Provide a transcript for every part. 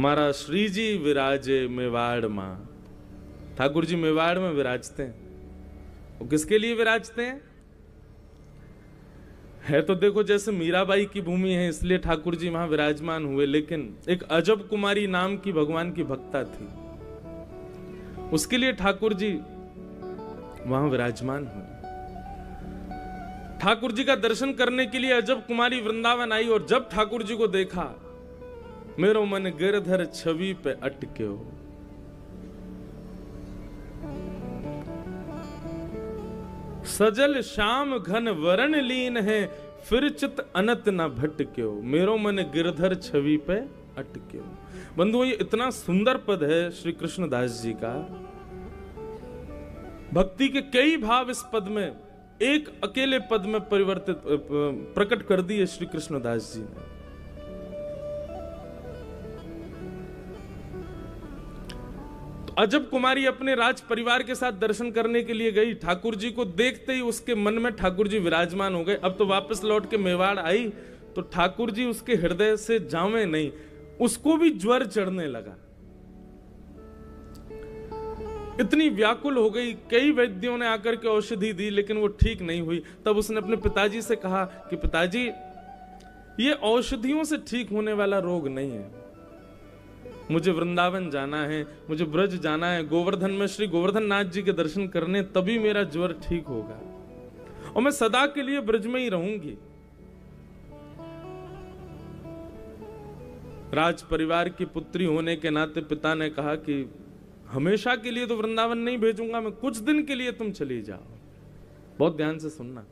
हमारा श्री जी विराजे मेवाड़ मां। ठाकुर जी मेवाड़ में विराजते हैं। वो किसके लिए विराजते हैं? है तो देखो जैसे मीराबाई की भूमि है इसलिए ठाकुर जी वहां विराजमान हुए, लेकिन एक अजब कुमारी नाम की भगवान की भक्ता थी, उसके लिए ठाकुर जी वहां विराजमान हुए। ठाकुर जी का दर्शन करने के लिए अजब कुमारी वृंदावन आई और जब ठाकुर जी को देखा, मेरो मन गिरधर छवि पे अटके हो। सजल श्याम घन वरण लीन है, फिर चित अनत न भटक्यो, मेरो मन गिरधर छवि पे अटक्यो। बंधुओं, ये इतना सुंदर पद है श्री कृष्णदास जी का। भक्ति के कई भाव इस पद में एक अकेले पद में परिवर्तित प्रकट कर दिए श्री कृष्णदास जी ने। अजब कुमारी अपने राज परिवार के साथ दर्शन करने के लिए गई। ठाकुर जी को देखते ही उसके मन में ठाकुर जी विराजमान हो गए। अब तो वापस लौट के मेवाड़ आई तो ठाकुर जी उसके हृदय से जावे नहीं, उसको भी ज्वर चढ़ने लगा। इतनी व्याकुल हो गई, कई वैद्यों ने आकर के औषधि दी लेकिन वो ठीक नहीं हुई। तब उसने अपने पिताजी से कहा कि पिताजी, ये औषधियों से ठीक होने वाला रोग नहीं है, मुझे वृंदावन जाना है, मुझे ब्रज जाना है, गोवर्धन में श्री गोवर्धन नाथ जी के दर्शन करने, तभी मेरा ज्वर ठीक होगा और मैं सदा के लिए ब्रज में ही रहूंगी। राज परिवार की पुत्री होने के नाते पिता ने कहा कि हमेशा के लिए तो वृंदावन नहीं भेजूंगा मैं, कुछ दिन के लिए तुम चली जाओ। बहुत ध्यान से सुनना।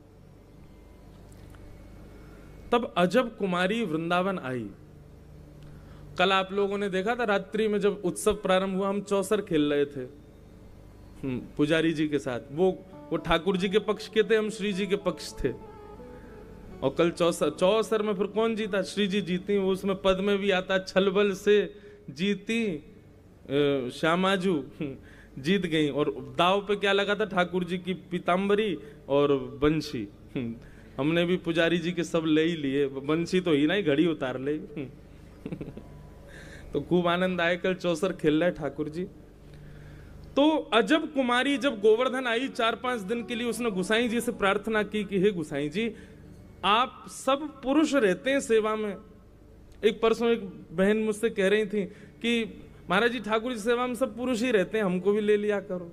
तब अजब कुमारी वृंदावन आई। कल आप लोगों ने देखा था रात्रि में जब उत्सव प्रारंभ हुआ, हम चौसर खेल रहे थे पुजारी जी के साथ। वो ठाकुर जी के पक्ष के थे, हम श्री जी के पक्ष थे। और कल चौसर में फिर कौन जीता? श्री जी जीती। वो उसमें पद में भी आता, छलबल से जीती श्यामाजू जीत गई। और दाव पे क्या लगा था? ठाकुर जी की पीताम्बरी और बंशी। हमने भी पुजारी जी के सब ले ही लिए, बंशी तो ही नहीं, घड़ी उतार ले। तो खूब आनंद आए। कल चौसर खेल रहे ठाकुर जी। तो अजब कुमारी जब गोवर्धन आई 4-5 दिन के लिए, उसने गुसाई जी से प्रार्थना की कि हे गुसाई जी, आप सब पुरुष रहते हैं सेवा में। एक परसों एक बहन मुझसे कह रही थी कि महाराज जी ठाकुर जी सेवा में सब पुरुष ही रहते हैं, हमको भी ले लिया करो।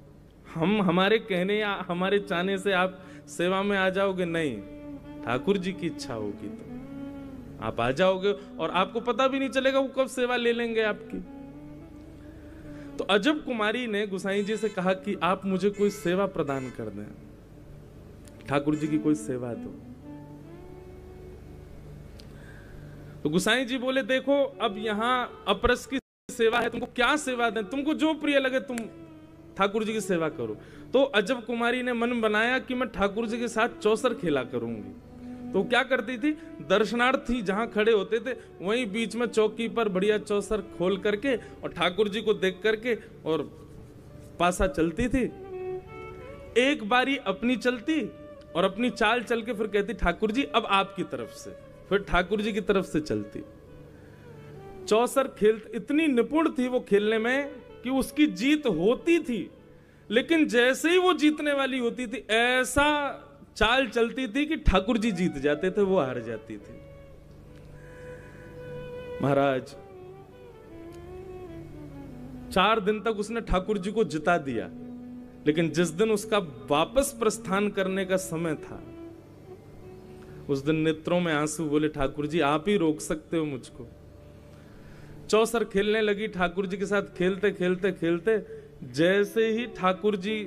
हम हमारे कहने या हमारे चाहने से आप सेवा में आ जाओगे? नहीं, ठाकुर जी की इच्छा होगी तो आप आ जाओगे और आपको पता भी नहीं चलेगा वो कब सेवा ले लेंगे आपकी। तो अजब कुमारी ने गुसाई जी से कहा कि आप मुझे कोई सेवा प्रदान कर दें, ठाकुर जी की कोई सेवा दो। तो गुसाई जी बोले, देखो अब यहां अपरस की सेवा है, तुमको क्या सेवा दें, तुमको जो प्रिय लगे तुम ठाकुर जी की सेवा करो। तो अजब कुमारी ने मन बनाया कि मैं ठाकुर जी के साथ चौसर खेला करूंगी। तो क्या करती थी? दर्शनार्थी जहां खड़े होते थे वहीं बीच में चौकी पर बढ़िया चौसर खोल करके और ठाकुर जी को देख करके और पासा चलती थी। एक बारी अपनी चलती और अपनी चाल चल के फिर कहती ठाकुर जी अब आपकी तरफ से, फिर ठाकुर जी की तरफ से चलती। चौसर खेल इतनी निपुण थी वो खेलने में कि उसकी जीत होती थी, लेकिन जैसे ही वो जीतने वाली होती थी ऐसा चाल चलती थी कि ठाकुर जी जीत जाते थे, वो हार जाती थी। महाराज 4 दिन तक उसने ठाकुर जी को जिता दिया, लेकिन जिस दिन उसका वापस प्रस्थान करने का समय था उस दिन नेत्रों में आंसू, बोले ठाकुर जी आप ही रोक सकते हो मुझको। चौसर खेलने लगी ठाकुर जी के साथ, खेलते खेलते खेलते जैसे ही ठाकुर जी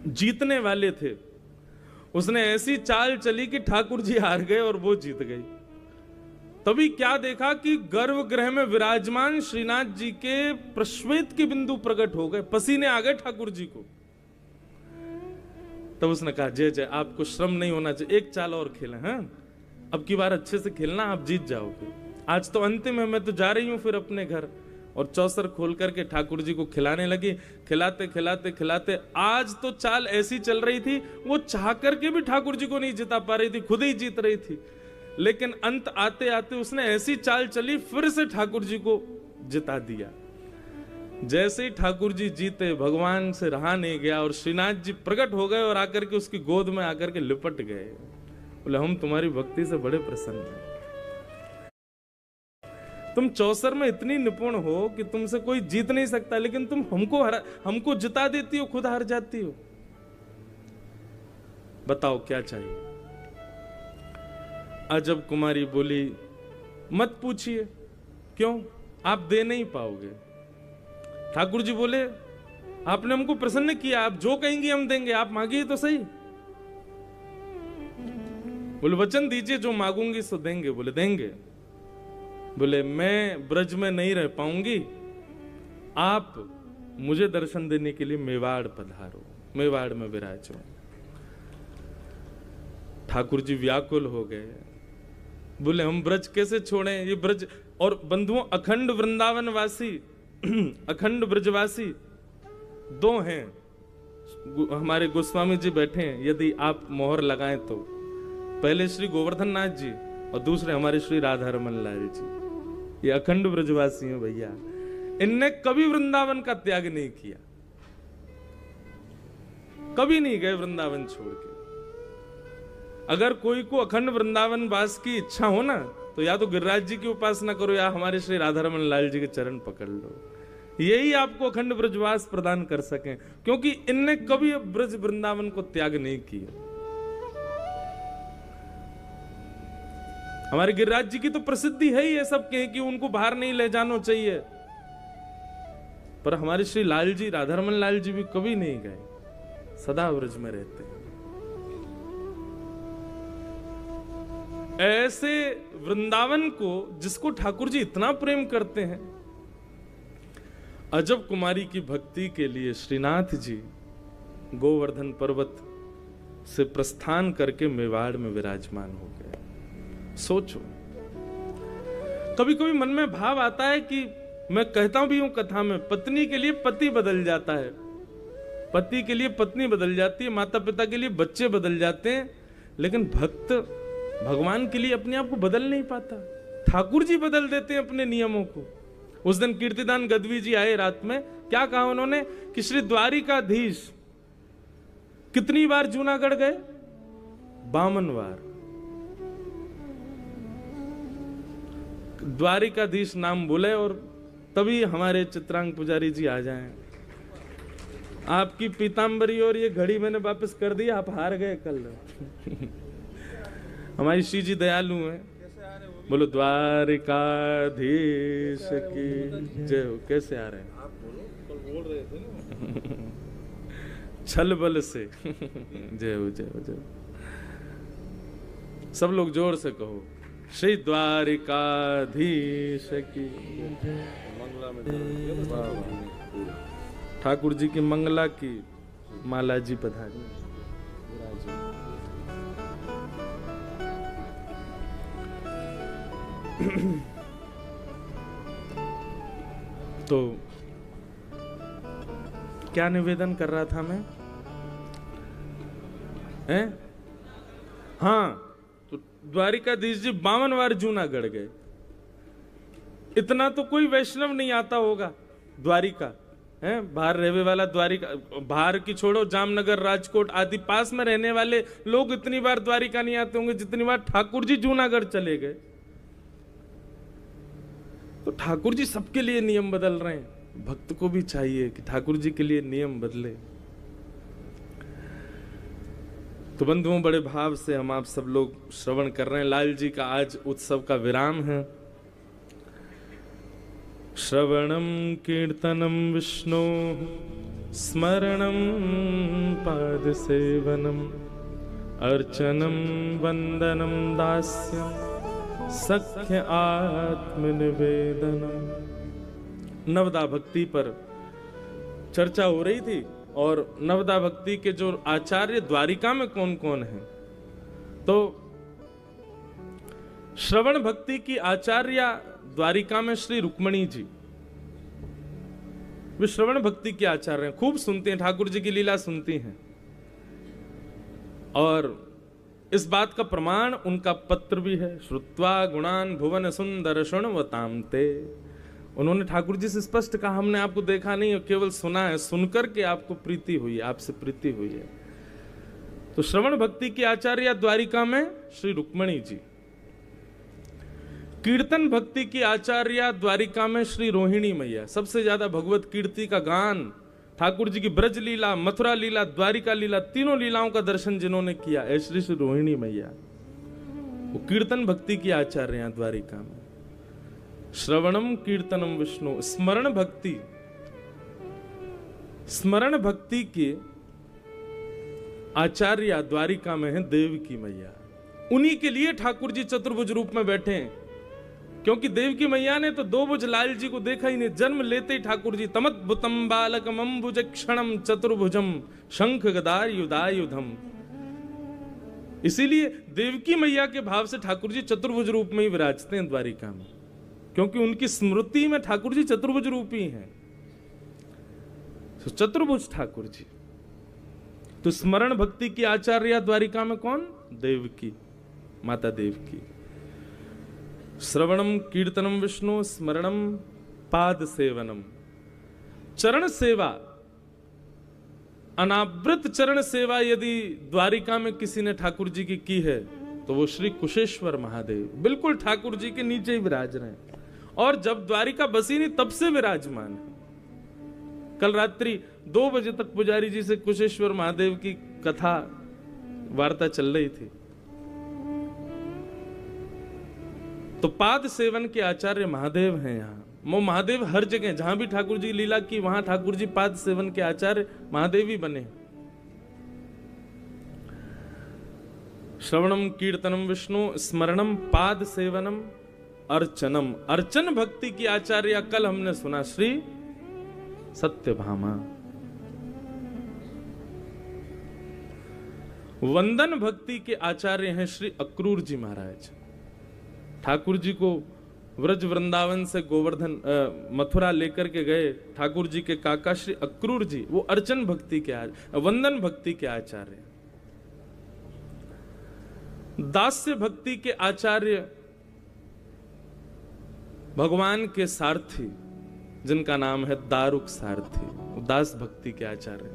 जीतने वाले थे उसने ऐसी चाल चली कि ठाकुर जी हार गए और वो जीत गई। तभी क्या देखा कि गर्भगृह में विराजमान श्रीनाथ जी के प्रश्वेत के बिंदु प्रकट हो गए, पसीने आ गए ठाकुर जी को। तब उसने कहा जय जय, आपको श्रम नहीं होना चाहिए, एक चाल और खेलें, हाँ अब की बार अच्छे से खेलना, आप जीत जाओगे। आज तो अंतिम है, मैं तो जा रही हूं फिर अपने घर। और चौसर खोल करके ठाकुर जी को खिलाने लगी। खिलाते खिलाते खिलाते आज तो चाल ऐसी चल रही थी वो चाह करके भी ठाकुर जी को नहीं जिता पा रही थी, खुद ही जीत रही थी। लेकिन अंत आते आते उसने ऐसी चाल चली, फिर से ठाकुर जी को जिता दिया। जैसे ही ठाकुर जी जीते, भगवान से रहा नहीं गया और श्रीनाथ जी प्रकट हो गए और आकर के उसकी गोद में आकर के लिपट गए। बोले हम तुम्हारी भक्ति से बड़े प्रसन्न हैं। तुम चौसर में इतनी निपुण हो कि तुमसे कोई जीत नहीं सकता, लेकिन तुम हमको जिता देती हो, खुद हार जाती हो। बताओ क्या चाहिए। अजब कुमारी बोली, मत पूछिए, क्यों, आप दे नहीं पाओगे। ठाकुर जी बोले, आपने हमको प्रसन्न किया, आप जो कहेंगे हम देंगे, आप मांगिए तो सही। बोले वचन दीजिए, जो मांगूंगी सो देंगे। बोले देंगे। बोले मैं ब्रज में नहीं रह पाऊंगी, आप मुझे दर्शन देने के लिए मेवाड़ पधारो, मेवाड़ में विराजो। ठाकुर जी व्याकुल हो गए। बोले हम ब्रज कैसे छोड़ें, ये ब्रज। और बंधुओं, अखंड वृंदावन वासी, अखंड ब्रजवासी दो हैं। हमारे गोस्वामी जी बैठे हैं, यदि आप मोहर लगाएं तो पहले श्री गोवर्धन नाथ जी और दूसरे हमारे श्री राधा रमन लाल जी। ये अखंड ब्रजवासी हैं भैया। इनने कभी वृंदावन का त्याग नहीं किया, कभी नहीं गए वृंदावन छोड़ के। अगर कोई को अखंड वृंदावन वास की इच्छा हो ना, तो या तो गिरिराज जी की उपासना करो या हमारे श्री राधा रमन लाल जी के चरण पकड़ लो। यही आपको अखंड ब्रजवास प्रदान कर सके, क्योंकि इनने कभी ब्रज वृंदावन को त्याग नहीं किया। हमारे गिरिराज जी की तो प्रसिद्धि है ही ये सब के कि उनको बाहर नहीं ले जाना चाहिए, पर हमारे श्री लाल जी, राधा रमन लाल जी भी कभी नहीं गए, सदा ब्रज में रहते हैं। ऐसे वृंदावन को जिसको ठाकुर जी इतना प्रेम करते हैं, अजब कुमारी की भक्ति के लिए श्रीनाथ जी गोवर्धन पर्वत से प्रस्थान करके मेवाड़ में विराजमान हो गए। सोचो, कभी कभी मन में भाव आता है कि मैं कहता भी हूं कथा में, पत्नी के लिए पति बदल जाता है, पति के लिए पत्नी बदल जाती है, माता पिता के लिए बच्चे बदल जाते हैं, लेकिन भक्त भगवान के लिए अपने आप को बदल नहीं पाता। ठाकुर जी बदल देते हैं अपने नियमों को। उस दिन कीर्तिदान गदवी जी आए रात में, क्या कहा उन्होंने कि श्री द्वारिकाधीश कितनी बार जूनागढ़ गए? 52 बार। द्वारिकाधीश नाम बोले और तभी हमारे चित्रांग पुजारी जी आ जाएं। आपकी पीतांबरी और ये घड़ी मैंने वापस कर दी, आप हार गए कल। हमारी श्री जी दयालु हैं। बोलो द्वारिकाधीश की जय हो। कैसे आ रहे हैं? आप बोलो, कल बोल रहे थे ना। छल बल से जय हो, जय हो, जय हो। सब लोग जोर से कहो, श्री द्वारिकाधीश की मंगला में। ठाकुर जी की मंगला की माला जी पधारी। तो क्या निवेदन कर रहा था मैं? हाँ, तो द्वारिकाधीश जी 52 बार जूनागढ़ गए। इतना तो कोई वैष्णव नहीं आता होगा द्वारिका, है बाहर रहने वाला। द्वारिका बाहर की छोड़ो, जामनगर, राजकोट आदि पास में रहने वाले लोग इतनी बार द्वारिका नहीं आते होंगे जितनी बार ठाकुर जी जूनागढ़ चले गए। तो ठाकुर जी सबके लिए नियम बदल रहे हैं, भक्त को भी चाहिए कि ठाकुर जी के लिए नियम बदले। तो बंधुओं, बड़े भाव से हम आप सब लोग श्रवण कर रहे हैं। लाल जी का आज उत्सव का विराम है। श्रवणम कीर्तनम विष्णु स्मरणम पाद सेवनम अर्चनम वंदनम दास्यम सख्य आत्मनिवेदनम। नवदा भक्ति पर चर्चा हो रही थी और नवदा भक्ति के जो आचार्य द्वारिका में कौन कौन हैं, तो श्रवण भक्ति की आचार्य द्वारिका में श्री रुक्मणी जी, वे श्रवण भक्ति के आचार्य हैं। खूब सुनते हैं, ठाकुर जी की लीला सुनती हैं। और इस बात का प्रमाण उनका पत्र भी है। श्रुत्वा गुणान भुवन सुंदर शृण्वताम ते। उन्होंने ठाकुर जी से स्पष्ट कहा, हमने आपको देखा नहीं, केवल सुना है, सुनकर के आपको प्रीति हुई, आपसे प्रीति हुई है। तो श्रवण भक्ति की आचार्य द्वारिका में श्री रुक्मणी जी, कीर्तन भक्ति की आचार्य द्वारिका में श्री रोहिणी मैया। सबसे ज्यादा भगवत कीर्ति का गान, ठाकुर जी की ब्रज लीला, मथुरा लीला, द्वारिका लीला, तीनों लीलाओं का दर्शन जिन्होंने किया है श्री श्री रोहिणी मैया। वो कीर्तन भक्ति की आचार्य द्वारिका में। श्रवणम कीर्तनम विष्णु, स्मरण भक्ति, स्मरण भक्ति के आचार्य द्वारिका में है देवकी मैया। उन्हीं के लिए ठाकुर जी चतुर्भुज रूप में बैठे हैं, क्योंकि देवकी मैया ने तो दो भुज लाल जी को देखा ही नहीं। जन्म लेते ही ठाकुर जी तमद्भुतम बालकम अम्बुज क्षणम चतुर्भुजम शंख गदायुधायुधम। इसीलिए देवकी मैया के भाव से ठाकुर जी चतुर्भुज रूप में ही विराजते हैं द्वारिका में, क्योंकि उनकी स्मृति में ठाकुर जी चतुर्भुज रूपी हैं। तो चतुर्भुज ठाकुर जी। तो स्मरण भक्ति की आचार्य द्वारिका में कौन? देवकी, माता देवकी। श्रवणम कीर्तनम विष्णु, स्मरणम पाद सेवनम। चरण सेवा, अनावृत चरण सेवा यदि द्वारिका में किसी ने ठाकुर जी की है तो वो श्री कुशेश्वर महादेव बिल्कुल ठाकुर जी के नीचे ही विराज रहे हैं, और जब द्वारिका बसी नहीं तब से विराजमान है। कल रात्रि 2 बजे तक पुजारी जी से कुशेश्वर महादेव की कथा वार्ता चल रही थी। तो पाद सेवन के आचार्य महादेव हैं यहाँ। वो महादेव हर जगह, जहां भी ठाकुर जी लीला की वहां ठाकुर जी पाद सेवन के आचार्य महादेव ही बने। श्रवणम कीर्तनम विष्णु, स्मरणम पाद सेवनम अर्चनम। अर्चन भक्ति की आचार्य कल हमने सुना श्री सत्यभामा। वंदन भक्ति के आचार्य हैं श्री अक्रूर जी महाराज। ठाकुर जी को व्रज वृंदावन से गोवर्धन मथुरा लेकर के गए ठाकुर जी के काका श्री अक्रूर जी, वो अर्चन भक्ति के वंदन भक्ति के आचार्य। दास्य भक्ति के आचार्य भगवान के सारथी, जिनका नाम है दारुक सारथी, दास भक्ति के आचार्य।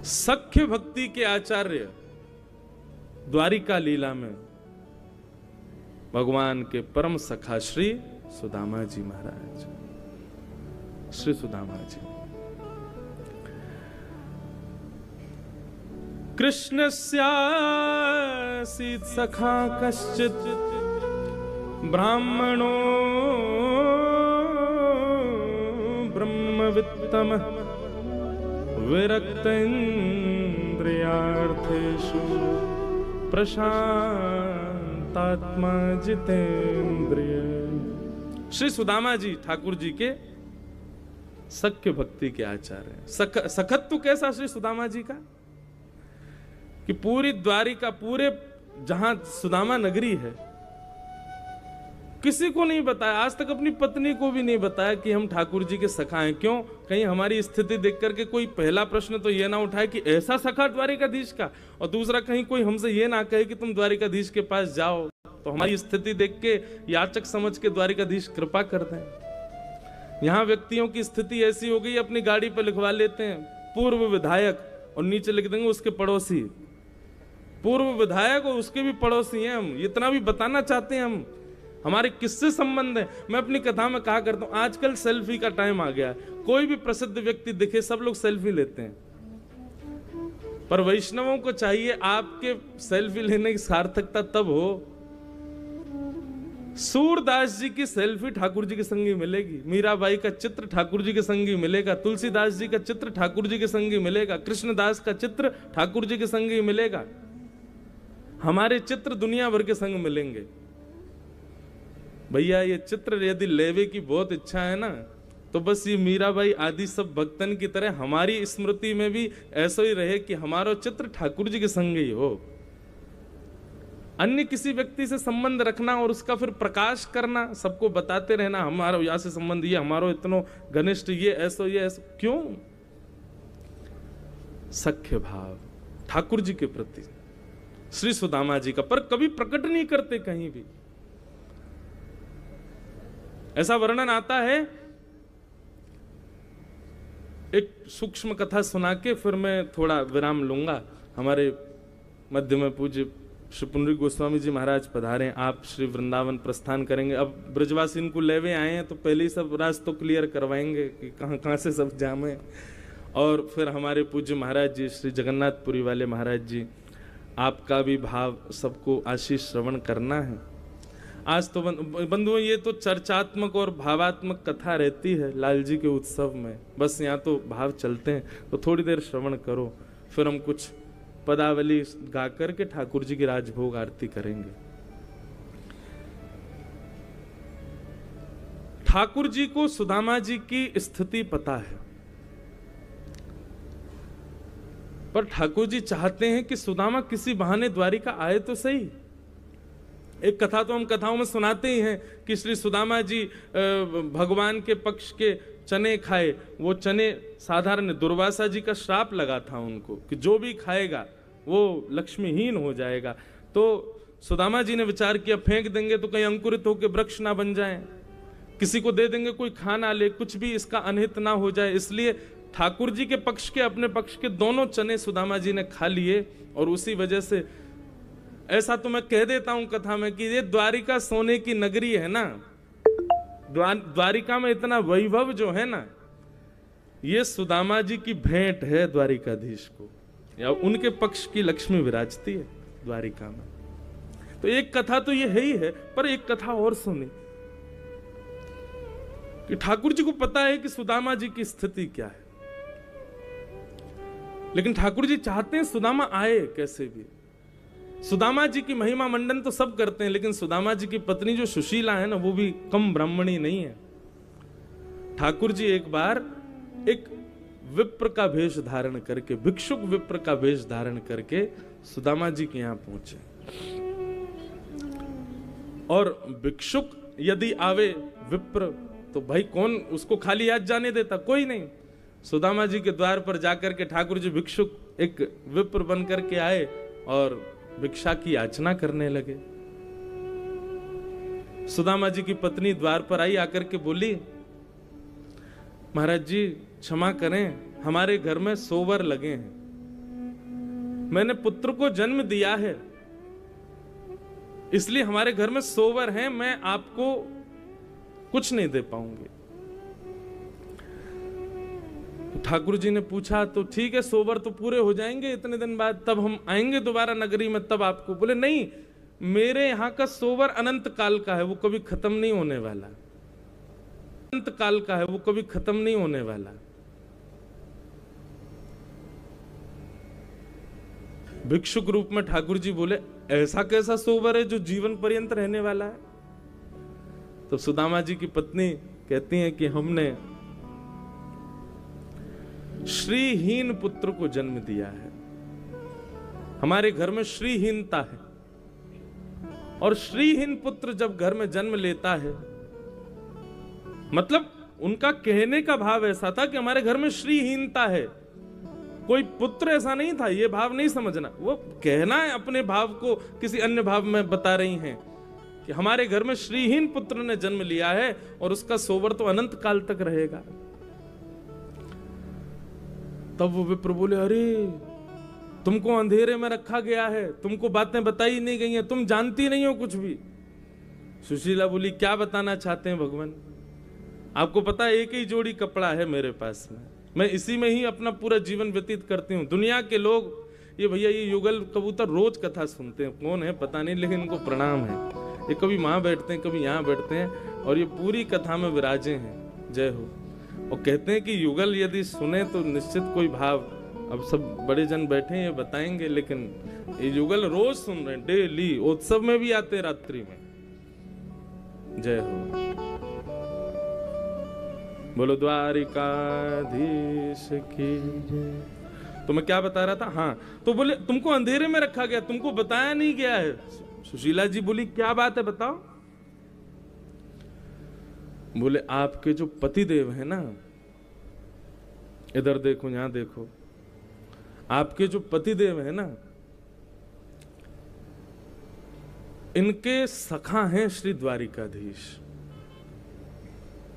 सख्य भक्ति के आचार्य द्वारिका लीला में भगवान के परम सखा श्री सुदामा जी महाराज। श्री सुदामा जी कृष्णस्यासीत् सखा कश्चित् ब्राह्मणो ब्रह्मवित्तमः विरक्तेन्द्रियार्थेषु प्रशांतात्मा जितेंद्रिय। श्री सुदामा जी ठाकुर जी के सख्य भक्ति के आचार्य। सखत्व कैसा श्री सुदामा जी का कि पूरी द्वारिका, पूरे जहां सुदामा नगरी है, किसी को नहीं बताया, आज तक अपनी पत्नी को भी नहीं बताया कि हम ठाकुर जी के सखा हैं। क्यों? कहीं हमारी स्थिति देख करके कोई पहला प्रश्न तो ये ना उठाए कि ऐसा सखा द्वारिकाधीश का, और दूसरा कहीं कोई हमसे ये ना कहे कि तुम द्वारिकाधीश के पास जाओ, तो हमारी स्थिति देख के याचक समझ के द्वारिकाधीश कृपा कर दें। यहाँ व्यक्तियों की स्थिति ऐसी हो गई, अपनी गाड़ी पर लिखवा लेते हैं पूर्व विधायक और नीचे लिख देंगे उसके पड़ोसी। पूर्व विधायक और उसके भी पड़ोसी हैं हम, इतना भी बताना चाहते हैं हम, हमारे किससे संबंध है। मैं अपनी कथा में कहा करता हूं, आजकल सेल्फी का टाइम आ गया है। कोई भी प्रसिद्ध व्यक्ति दिखे सब लोग सेल्फी लेते हैं, पर वैष्णवों को चाहिए आपके सेल्फी लेने की सार्थकता तब हो, सूरदास जी की सेल्फी ठाकुर जी के संगी मिलेगी, मीराबाई का चित्र ठाकुर जी के संगी मिलेगा, तुलसीदास जी का चित्र ठाकुर जी के संगी मिलेगा, कृष्णदास का चित्र ठाकुर जी के संगी मिलेगा। हमारे चित्र दुनिया भर के संग मिलेंगे। भैया ये चित्र यदि लेवे की बहुत इच्छा है ना, तो बस ये मीराबाई आदि सब भक्तन की तरह हमारी स्मृति में भी ऐसा ही रहे कि हमारा चित्र ठाकुर जी के संग ही हो। अन्य किसी व्यक्ति से संबंध रखना और उसका फिर प्रकाश करना, सबको बताते रहना हमारा यहाँ से संबंध, ये हमारो इतनो घनिष्ठ, ये ऐसो, क्यों? सख्य भाव ठाकुर जी के प्रति श्री सुदामा जी का, पर कभी प्रकट नहीं करते कहीं भी। ऐसा वर्णन आता है, एक सूक्ष्म कथा सुना के फिर मैं थोड़ा विराम लूंगा। हमारे मध्य में पूज्य श्री पुंडरीक गोस्वामी जी महाराज पधारे, आप श्री वृंदावन प्रस्थान करेंगे। अब ब्रजवासी इनको लेवे आए हैं तो पहले ही सब रास्ते क्लियर करवाएंगे कि कहाँ कहाँ से सब जाम है। और फिर हमारे पूज्य महाराज जी श्री जगन्नाथपुरी वाले महाराज जी, आपका भी भाव सबको आशीष श्रवण करना है। आज तो बंधुओं ये तो चर्चात्मक और भावात्मक कथा रहती है लाल जी के उत्सव में, बस यहाँ तो भाव चलते हैं, तो थोड़ी देर श्रवण करो, फिर हम कुछ पदावली गा करके ठाकुर जी की राजभोग आरती करेंगे। ठाकुर जी को सुदामा जी की स्थिति पता है, पर ठाकुर जी चाहते हैं कि सुदामा किसी बहाने द्वारिका आए तो सही। एक कथा तो हम कथाओं में सुनाते ही हैं कि श्री सुदामा जी भगवान के पक्ष के चने खाए। वो चने साधारण, दुर्वासा जी का श्राप लगा था उनको कि जो भी खाएगा वो लक्ष्मीहीन हो जाएगा। तो सुदामा जी ने विचार किया फेंक देंगे तो कहीं अंकुरित होकर वृक्ष ना बन जाए, किसी को दे देंगे कोई खा ना ले, कुछ भी इसका अनहित ना हो जाए। इसलिए ठाकुर जी के पक्ष के अपने पक्ष के दोनों चने सुदामा जी ने खा लिए। और उसी वजह से ऐसा तो मैं कह देता हूं कथा में कि ये द्वारिका सोने की नगरी है ना, द्वारिका में इतना वैभव जो है ना, ये सुदामा जी की भेंट है द्वारिकाधीश को, या उनके पक्ष की लक्ष्मी विराजती है द्वारिका में। तो एक कथा तो ये है ही है, पर एक कथा और सुनी कि ठाकुर जी को पता है कि सुदामा जी की स्थिति क्या है, लेकिन ठाकुर जी चाहते हैं सुदामा आए कैसे भी। सुदामा जी की महिमा मंडन तो सब करते हैं, लेकिन सुदामा जी की पत्नी जो सुशीला है ना, वो भी कम ब्राह्मणी नहीं है। ठाकुर जी एक बार एक विप्र का वेश धारण करके, भिक्षुक विप्र का वेश धारण करके सुदामा जी के यहां पहुंचे। और भिक्षुक यदि आवे विप्र तो भाई कौन उसको खाली हाथ जाने देता, कोई नहीं। सुदामा जी के द्वार पर जाकर के ठाकुर जी भिक्षुक एक विप्र बन करके आए और भिक्षा की याचना करने लगे। सुदामा जी की पत्नी द्वार पर आई, आकर के बोली, महाराज जी क्षमा करें, हमारे घर में सोवर लगे हैं, मैंने पुत्र को जन्म दिया है, इसलिए हमारे घर में सोवर हैं, मैं आपको कुछ नहीं दे पाऊंगी। ठाकुर जी ने पूछा तो ठीक है, सोवर तो पूरे हो जाएंगे इतने दिन बाद, तब हम आएंगे दोबारा नगरी में, तब आपको। बोले नहीं, मेरे यहाँ का सोवर अनंत काल का है, वो कभी खत्म नहीं होने वाला, अनंत काल का है, वो कभी खत्म नहीं होने वाला। भिक्षुक रूप में ठाकुर जी बोले, ऐसा कैसा सोवर है जो जीवन पर्यंत रहने वाला है? तो सुदामा जी की पत्नी कहती हैं कि हमने श्रीहीन पुत्र को जन्म दिया है, हमारे घर में श्रीहीनता है, और श्रीहीन पुत्र जब घर में जन्म लेता है, मतलब उनका कहने का भाव ऐसा था कि हमारे घर में श्रीहीनता है, कोई पुत्र ऐसा नहीं था, ये भाव नहीं समझना। वो कहना है अपने भाव को किसी अन्य भाव में बता रही हैं कि हमारे घर में श्रीहीन पुत्र ने जन्म लिया है और उसका सोवर तो अनंत काल तक रहेगा। तब वो विप्र बोले, अरे तुमको अंधेरे में रखा गया है, तुमको बातें बताई नहीं गई हैं, तुम जानती नहीं हो कुछ भी। सुशीला बोली, क्या बताना चाहते हैं भगवान? आपको पता है एक ही जोड़ी कपड़ा है मेरे पास में, मैं इसी में ही अपना पूरा जीवन व्यतीत करती हूँ। दुनिया के लोग ये भैया ये युगल कबूतर रोज कथा सुनते हैं, कौन है पता नहीं, लेकिन इनको प्रणाम है। ये कभी वहां बैठते हैं, कभी यहाँ बैठते हैं, और ये पूरी कथा में विराजे हैं। जय हो। और कहते हैं कि युगल यदि सुने तो निश्चित कोई भाव, अब सब बड़े जन बैठे हैं ये बताएंगे, लेकिन ये युगल रोज सुन रहे हैं, डेली, उत्सव में भी आते हैं रात्रि में। जय हो। बोलो द्वारिकाधीश की जय। तो मैं क्या बता रहा था? हाँ, तो बोले तुमको अंधेरे में रखा गया, तुमको बताया नहीं गया है। सुशीला जी बोली, क्या बात है बताओ। बोले आपके जो पतिदेव है ना, इधर देखो यहां देखो, आपके जो पतिदेव है ना, इनके सखा हैं श्री द्वारिकाधीश।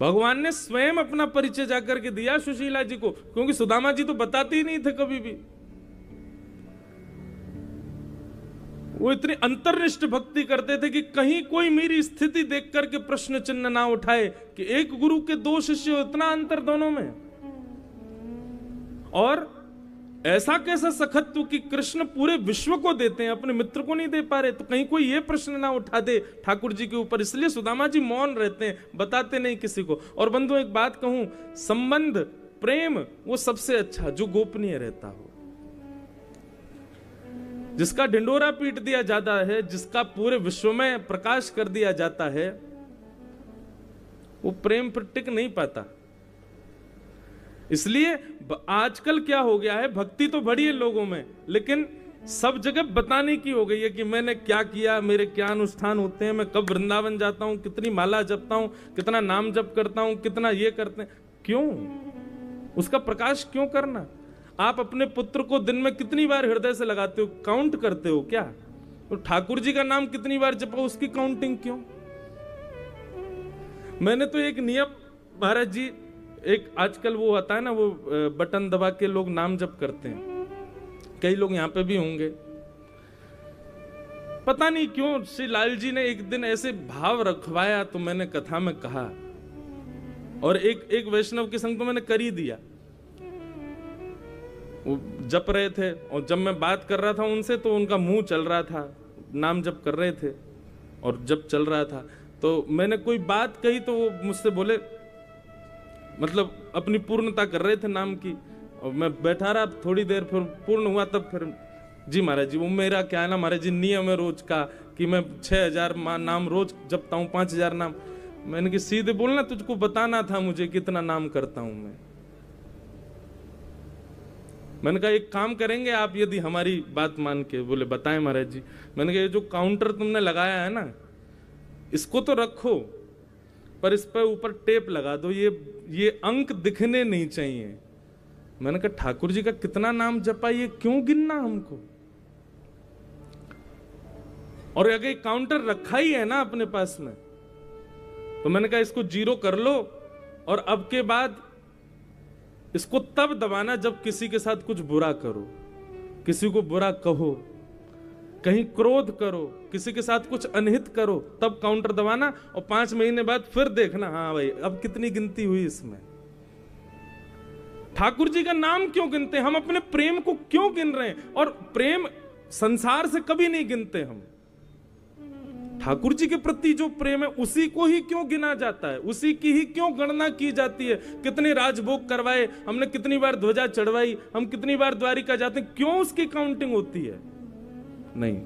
भगवान ने स्वयं अपना परिचय जाकर के दिया सुशीला जी को, क्योंकि सुदामा जी तो बताते ही नहीं थे कभी भी। वो इतनी अंतर्निष्ठ भक्ति करते थे कि कहीं कोई मेरी स्थिति देख करके प्रश्न चिन्ह ना उठाए कि एक गुरु के दो शिष्य, इतना अंतर दोनों में। और ऐसा कैसा सखत्व कि कृष्ण पूरे विश्व को देते हैं, अपने मित्र को नहीं दे पा रहे, तो कहीं कोई ये प्रश्न ना उठा दे ठाकुर जी के ऊपर। इसलिए सुदामा जी मौन रहते हैं, बताते नहीं किसी को। और बंधु एक बात कहूं, संबंध प्रेम वो सबसे अच्छा जो गोपनीय रहता हो, जिसका ढिंडोरा पीट दिया जाता है, जिसका पूरे विश्व में प्रकाश कर दिया जाता है, वो प्रेम पर टिक नहीं पाता। इसलिए आजकल क्या हो गया है, भक्ति तो बढ़ी है लोगों में, लेकिन सब जगह बताने की हो गई है कि मैंने क्या किया, मेरे क्या अनुष्ठान होते हैं, मैं कब वृंदावन जाता हूं, कितनी माला जपता हूं, कितना नाम जप करता हूं, कितना ये करते हैं। क्यों? उसका प्रकाश क्यों करना? आप अपने पुत्र को दिन में कितनी बार हृदय से लगाते हो, काउंट करते हो क्या? तो ठाकुर जी का नाम कितनी बार जपो, उसकी काउंटिंग क्यों? मैंने तो एक नियम, महाराज जी, एक आजकल वो आता है ना, वो बटन दबा के लोग नाम जप करते हैं, कई लोग यहां पे भी होंगे, पता नहीं क्यों श्री लाल जी ने एक दिन ऐसे भाव रखवाया, तो मैंने कथा में कहा, और एक वैष्णव के संग तो मैंने कर ही दिया। वो जप रहे थे, और जब मैं बात कर रहा था उनसे तो उनका मुंह चल रहा था, नाम जप कर रहे थे और जप चल रहा था, तो मैंने कोई बात कही तो वो मुझसे बोले, मतलब अपनी पूर्णता कर रहे थे नाम की, और मैं बैठा रहा थोड़ी देर, फिर पूर्ण हुआ, तब फिर जी महाराज जी, वो मेरा क्या है ना महाराज जी, नियम है रोज का कि मैं 6000 नाम रोज जपता हूँ, 5000 नाम। मैंने कि सीधे बोलना, तुझको बताना था मुझे कितना नाम करता हूं मैं। मैंने कहा एक काम करेंगे आप, यदि हमारी बात मान के। बोले बताएं महाराज जी। मैंने कहा ये जो काउंटर तुमने लगाया है ना, इसको तो रखो, पर इस पर ऊपर टेप लगा दो, ये अंक दिखने नहीं चाहिए। मैंने कहा ठाकुर जी का कितना नाम जपा, ये क्यों गिनना हमको? और अगर काउंटर रखा ही है ना अपने पास में, तो मैंने कहा इसको 0 कर लो, और अब के बाद इसको तब दबाना जब किसी के साथ कुछ बुरा करो, किसी को बुरा कहो, कहीं क्रोध करो, किसी के साथ कुछ अनहित करो, तब काउंटर दबाना, और 5 महीने बाद फिर देखना, हाँ भाई अब कितनी गिनती हुई इसमें। ठाकुर जी का नाम क्यों गिनते हैं हम? अपने प्रेम को क्यों गिन रहे हैं? और प्रेम संसार से कभी नहीं गिनते हम। ठाकुर जी के प्रति जो प्रेम है उसी को ही क्यों गिना जाता है, उसी की ही क्यों गणना की जाती है। कितने राजभोग करवाए हमने, कितनी बार ध्वजा चढ़वाई, हम कितनी बार द्वारिका जाते हैं, क्यों उसकी काउंटिंग होती है? नहीं,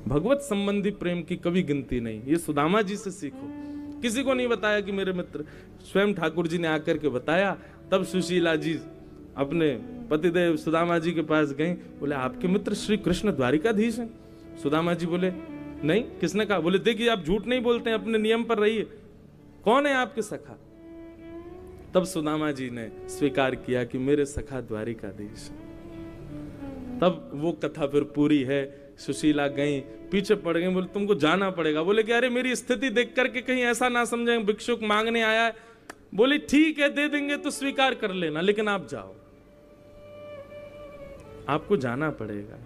भगवत संबंधी प्रेम की कभी गिनती नहीं। ये सुदामा जी से सीखो। किसी को नहीं बताया कि मेरे मित्र, स्वयं ठाकुर जी ने आकर के बताया। तब सुशीला जी अपने पतिदेव सुदामा जी के पास गई, बोले आपके मित्र श्री कृष्ण द्वारिकाधीश हैं। सुदामा जी बोले नहीं, किसने कहा? बोले देखिए आप झूठ नहीं बोलते हैं, अपने नियम पर रहिए, कौन है आपके सखा? तब सुदामा जी ने स्वीकार किया कि मेरे सखा द्वारिकाधीश। तब वो कथा फिर पूरी है। सुशीला गई, पीछे पड़ गई, बोले तुमको जाना पड़ेगा। बोले कि अरे मेरी स्थिति देख करके कहीं ऐसा ना समझे भिक्षुक मांगने आया है। बोले ठीक है दे देंगे तो स्वीकार कर लेना, लेकिन आप जाओ, आपको जाना पड़ेगा।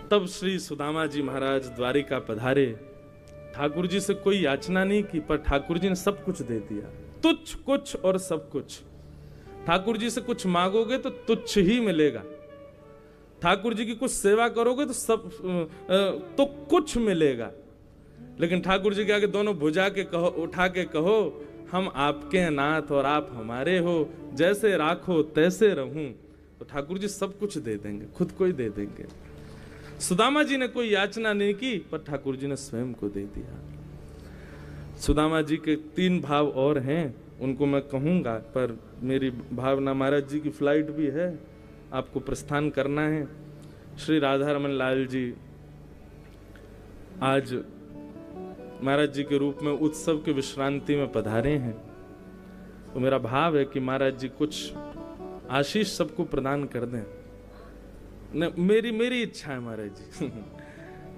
तब श्री सुदामा जी महाराज द्वारिका पधारे। ठाकुर जी से कोई याचना नहीं की, पर ठाकुर जी ने सब कुछ दे दिया, तुच्छ कुछ और सब कुछ। ठाकुर जी से कुछ मांगोगे तो तुच्छ ही मिलेगा, ठाकुर जी की कुछ सेवा करोगे तो सब तो कुछ मिलेगा। लेकिन ठाकुर जी के आगे दोनों भुजा के कहो, उठा के कहो, हम आपके हैं नाथ और आप हमारे हो, जैसे राखो तैसे रहूं, तो ठाकुर जी सब कुछ दे देंगे, खुद को ही दे देंगे। सुदामा जी ने कोई याचना नहीं की, पर ठाकुर जी ने स्वयं को दे दिया। सुदामा जी के 3 भाव और हैं, उनको मैं कहूंगा, पर मेरी भावना, महाराज जी की फ्लाइट भी है, आपको प्रस्थान करना है। श्री राधा रमन लाल जी आज महाराज जी के रूप में उत्सव के विश्रांति में पधारे हैं। तो मेरा भाव है कि महाराज जी कुछ आशीष सबको प्रदान कर दें। मेरी इच्छा है महाराज जी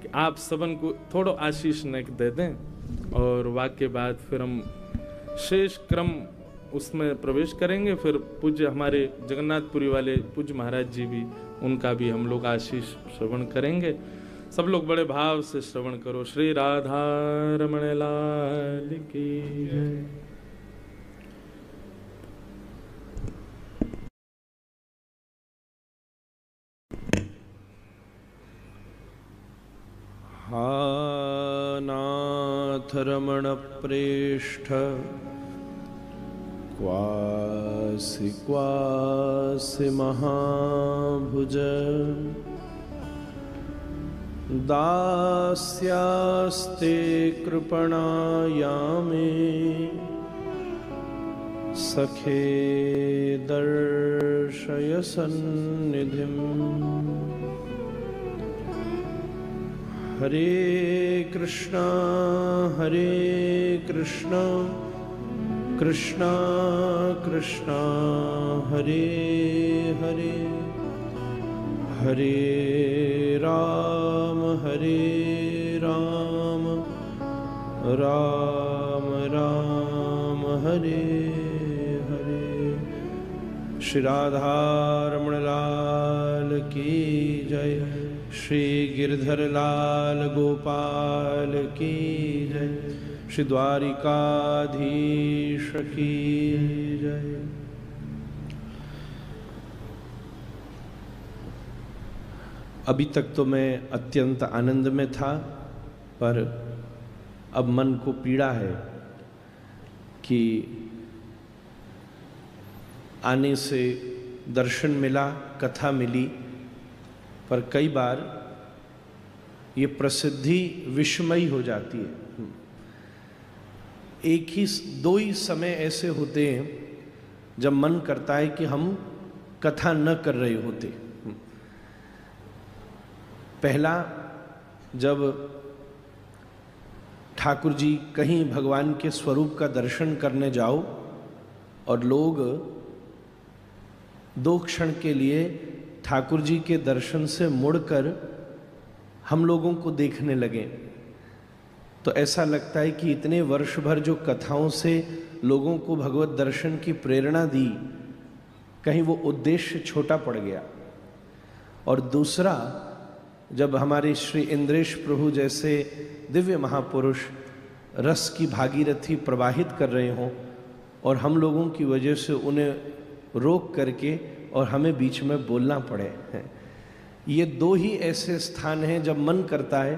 कि आप सबन को थोड़ा आशीष न दे दें और वाक्य बाद फिर हम शेष क्रम उसमें प्रवेश करेंगे। फिर पूज्य हमारे जगन्नाथपुरी वाले पूज्य महाराज जी भी, उनका भी हम लोग आशीष श्रवण करेंगे। सब लोग बड़े भाव से श्रवण करो। श्री राधा रमण लाल की जय। हा नाथ रमण प्रेष्ठ क्वासि क्वासि महाभुज दास्यास्ते कृपणायामे सखे दर्शय सन्निधिम्। हरे कृष्णा कृष्णा कृष्णा हरे हरे, हरे राम राम राम हरे हरे। श्री राधा रमण लाल की जय। श्री गिरधर लाल गोपाल की जय। श्री द्वारिकाधीश की जय। अभी तक तो मैं अत्यंत आनंद में था, पर अब मन को पीड़ा है कि आने से दर्शन मिला, कथा मिली, पर कई बार ये प्रसिद्धि विस्मयी हो जाती है। दो ही समय ऐसे होते हैं जब मन करता है कि हम कथा न कर रहे होते। पहला, जब ठाकुर जी कहीं भगवान के स्वरूप का दर्शन करने जाओ और लोग दो क्षण के लिए ठाकुर जी के दर्शन से मुड़कर हम लोगों को देखने लगे, तो ऐसा लगता है कि इतने वर्ष भर जो कथाओं से लोगों को भगवत दर्शन की प्रेरणा दी, कहीं वो उद्देश्य छोटा पड़ गया। और दूसरा, जब हमारे श्री इंद्रेश प्रभु जैसे दिव्य महापुरुष रस की भागीरथी प्रवाहित कर रहे हों और हम लोगों की वजह से उन्हें रोक करके और हमें बीच में बोलना पड़े, ये दो ही ऐसे स्थान हैं जब मन करता है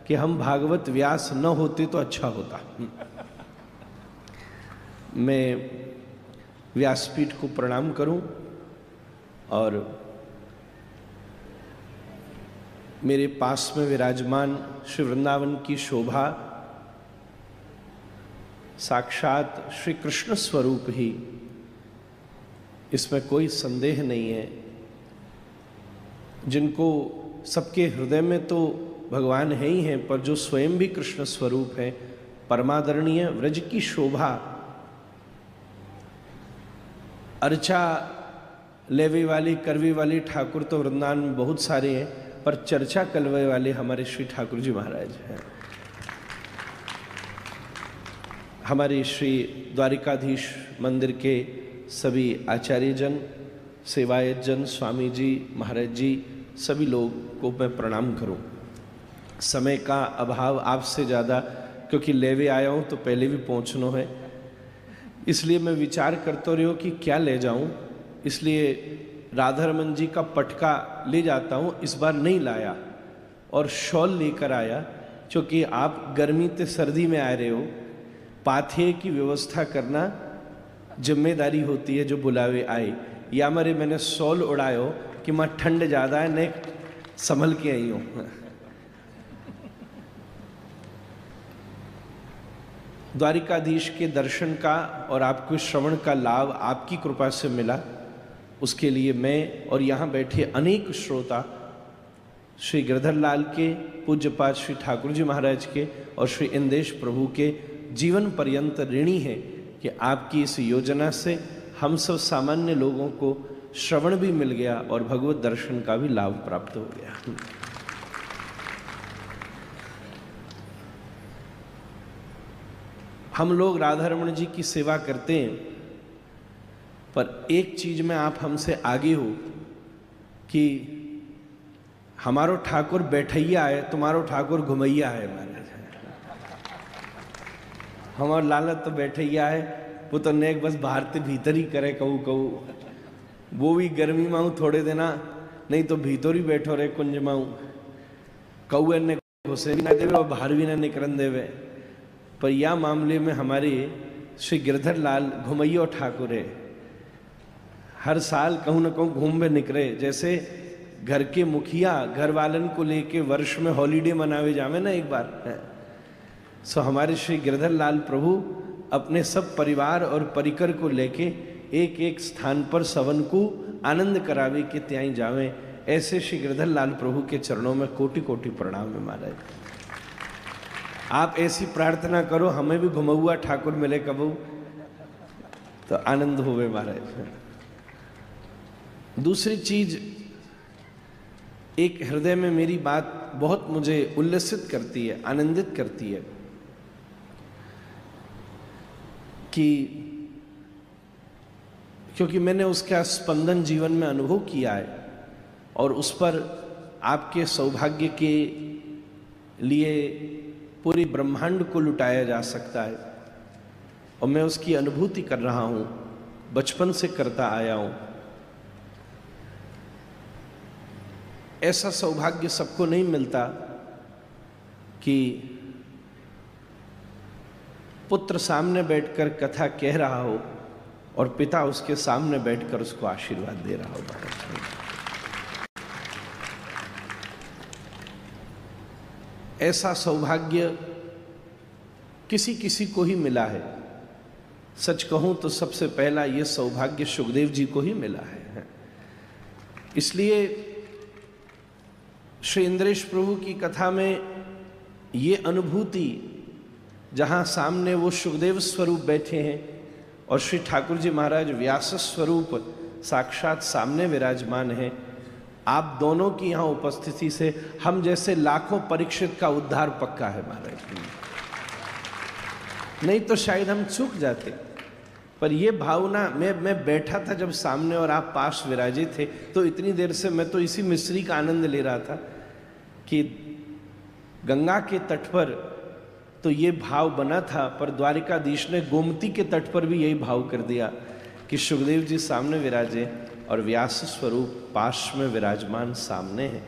कि हम भागवत व्यास न होते तो अच्छा होता। मैं व्यासपीठ को प्रणाम करूं और मेरे पास में विराजमान श्री वृंदावन की शोभा साक्षात श्री कृष्ण स्वरूप ही, इसमें कोई संदेह नहीं है। जिनको सबके हृदय में तो भगवान है ही हैं, पर जो स्वयं भी कृष्ण स्वरूप है, परमादरणीय व्रज की शोभा, अर्चा लेवे वाले करवे वाले ठाकुर तो वृंदावन में बहुत सारे हैं, पर चर्चा कलवे वाले हमारे श्री ठाकुर जी महाराज हैं। हमारे श्री द्वारिकाधीश मंदिर के सभी आचार्यजन, सेवायतजन, स्वामी जी, महाराज जी, सभी लोग को मैं प्रणाम करूं। समय का अभाव आपसे ज़्यादा, क्योंकि लेवे आया हूं तो पहले भी पहुंचना है, इसलिए मैं विचार करते रही कि क्या ले जाऊं। इसलिए राधारमन जी का पटका ले जाता हूं, इस बार नहीं लाया, और शॉल लेकर आया, क्योंकि आप गर्मी ते सर्दी में आ रहे हो, पाथिये की व्यवस्था करना जिम्मेदारी होती है जो बुलावे आए। या मरे मैंने शॉल उड़ायो कि मां ठंड ज़्यादा है, ने संभल के आई हूँ। द्वारिकाधीश के दर्शन का और आपको श्रवण का लाभ आपकी कृपा से मिला, उसके लिए मैं और यहाँ बैठे अनेक श्रोता श्री गिरधर लाल के, पूज्यपाद श्री ठाकुर जी महाराज के और श्री इंदेश प्रभु के जीवन पर्यंत ऋणी हैं कि आपकी इस योजना से हम सब सामान्य लोगों को श्रवण भी मिल गया और भगवत दर्शन का भी लाभ प्राप्त हो गया। हम लोग राधा रमण जी की सेवा करते हैं, पर एक चीज में आप हमसे आगे हो कि हमारो ठाकुर बैठैया है, तुम्हारो ठाकुर घुमैया है। महाराज हमार लालत तो बैठैया है, वो तो नेक बस बाहर ते भीतर ही करे कहू कहू, वो भी गर्मी माऊ थोड़े देना, नहीं तो भीतर ही बैठो रे कुंज माऊ, कौए ने घुसे भी ना देवे और बाहर भी ना निकलन देवे। पर या मामले में हमारे श्री गिरधर लाल घुमैया ठाकुर है, हर साल कहूँ न कहूँ घूम में निकले। जैसे घर के मुखिया घर वालन को लेके वर्ष में हॉलीडे मनावे जावे ना एक बार, सो हमारे श्री गिरधर लाल प्रभु अपने सब परिवार और परिकर को लेके एक एक स्थान पर सवन को आनंद करावे के त्याई जावे। ऐसे श्री गिरधर लाल प्रभु के चरणों में कोटि कोटि प्रणाम है महाराज। आप ऐसी प्रार्थना करो हमें भी घुमौआ ठाकुर मिले कबू तो आनंद होवे महाराज। दूसरी चीज, एक हृदय में मेरी बात बहुत मुझे उल्लसित करती है, आनंदित करती है कि क्योंकि मैंने उसका स्पंदन जीवन में अनुभव किया है और उस पर आपके सौभाग्य के लिए पूरी ब्रह्मांड को लुटाया जा सकता है और मैं उसकी अनुभूति कर रहा हूं, बचपन से करता आया हूं। ऐसा सौभाग्य सबको नहीं मिलता कि पुत्र सामने बैठकर कथा कह रहा हो और पिता उसके सामने बैठकर उसको आशीर्वाद दे रहा हो। ऐसा सौभाग्य किसी किसी को ही मिला है। सच कहूं तो सबसे पहला यह सौभाग्य सुखदेव जी को ही मिला है। इसलिए श्री इंद्रेश प्रभु की कथा में ये अनुभूति, जहां सामने वो सुखदेव स्वरूप बैठे हैं और श्री ठाकुर जी महाराज व्यास स्वरूप साक्षात सामने विराजमान हैं, आप दोनों की यहाँ उपस्थिति से हम जैसे लाखों परीक्षित का उद्धार पक्का है महाराज। नहीं तो शायद हम चूक जाते। पर ये भावना, मैं बैठा था जब सामने और आप पास विराजे थे, तो इतनी देर से मैं तो इसी मिश्री का आनंद ले रहा था कि गंगा के तट पर तो ये भाव बना था, पर द्वारिकाधीश ने गोमती के तट पर भी यही भाव कर दिया कि सुखदेव जी सामने विराजे और व्यास स्वरूप पाश में विराजमान सामने है।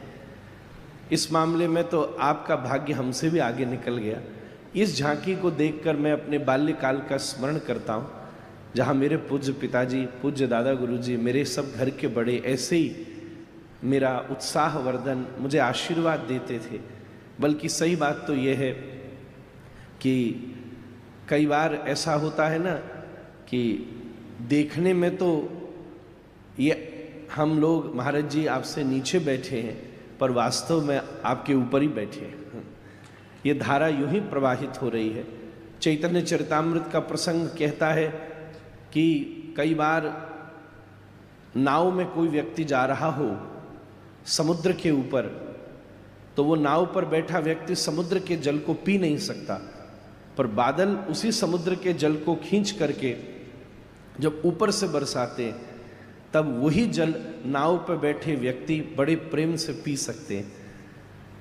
इस मामले में तो आपका भाग्य हमसे भी आगे निकल गया। इस झांकी को देखकर मैं अपने बाल्यकाल का स्मरण करता हूँ, जहाँ मेरे पूज्य पिताजी, पूज्य दादा गुरुजी, मेरे सब घर के बड़े ऐसे ही मेरा उत्साहवर्धन, मुझे आशीर्वाद देते थे। बल्कि सही बात तो ये है कि कई बार ऐसा होता है ना कि देखने में तो ये हम लोग महाराज जी आपसे नीचे बैठे हैं, पर वास्तव में आपके ऊपर ही बैठे हैं। ये धारा यूं ही प्रवाहित हो रही है। चैतन्य चरितामृत का प्रसंग कहता है कि कई बार नाव में कोई व्यक्ति जा रहा हो समुद्र के ऊपर, तो वो नाव पर बैठा व्यक्ति समुद्र के जल को पी नहीं सकता, पर बादल उसी समुद्र के जल को खींच करके जब ऊपर से बरसाते, तब वही जल नाव पर बैठे व्यक्ति बड़े प्रेम से पी सकते हैं।